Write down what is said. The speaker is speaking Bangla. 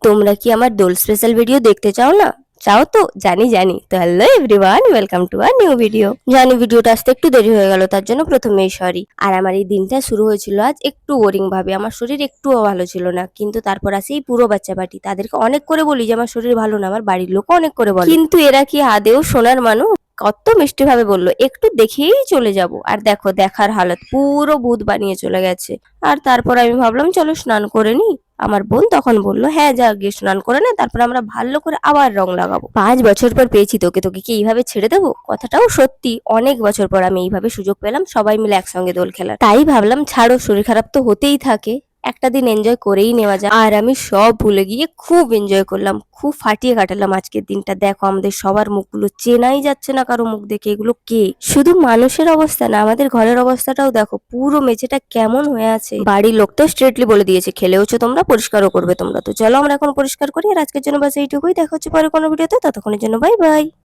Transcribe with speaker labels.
Speaker 1: তোমরা কি আমার দোল স্পেশাল ভিডিও দেখতে চাও না? চাও তো? জানি। তো hello everyone, welcome to our new video. জানি ভিডিওটা আসতে একটু দেরি হয়ে গেল, তার জন্য প্রথমেই সরি। আর আমার এই দিনটা শুরু হয়েছিল আজ একটু বোরিং ভাবে, আমার শরীর একটুও ভালো ছিল না। কিন্তু তারপর আসে এই পুরো বাচ্চা পার্টি, তাদেরকে অনেক করে বলি যে আমার শরীর ভালো না, আমার বাড়ির লোকও অনেক করে বলে, কিন্তু এরা কি আদেও শোনার মানুষ? কত মিষ্টি ভাবে বললো একটু দেখেই চলে যাব, আর দেখো দেখার হালত পুরো ভূত বানিয়ে চলে গেছে। আর তারপর আমি ভাবলাম চলো স্নান করে নি। আমার বোন তখন বলল হ্যাঁ যা গিয়ে স্নান করে নে, তারপর আমরা ভালো করে আবার রং লাগাবো। 5 বছর পর পেয়েছি তোকে, তোকে কি এইভাবে ছেড়ে দেবো? কথাটাও সত্যি, অনেক বছর পর আমি এইভাবে সুযোগ পেলাম সবাই মিলে একসঙ্গে দোল খেলার। তাই ভাবলাম ছাড়ো, শরীর খারাপ তো হতেই থাকে, একটা দিন এনজয় করেই নেওয়া যায়। আর আমি সব ভুলে গিয়ে খুব এনজয় করলাম, খুব ফাটিয়ে কাটালাম আজকের দিনটা। দেখো আমাদের সবার মুখগুলো চেনাই যাচ্ছে না কারো মুখ দেখে, এগুলো কে? শুধু মানুষের অবস্থা না, আমাদের ঘরের অবস্থাটাও দেখো, পুরো মেঝেটা কেমন হয়ে আছে। বাড়ির লোক তো স্ট্রেটলি বলে দিয়েছে খেলেওছো তোমরা, পরিষ্কারও করবে তোমরা। তো চলো আমরা এখন পরিষ্কার করি। আর আজকের জন্য বাস এইটুকুই, দেখা হচ্ছে পরে কোনো ভিডিওতে, ততক্ষণের জন্য বাই বাই।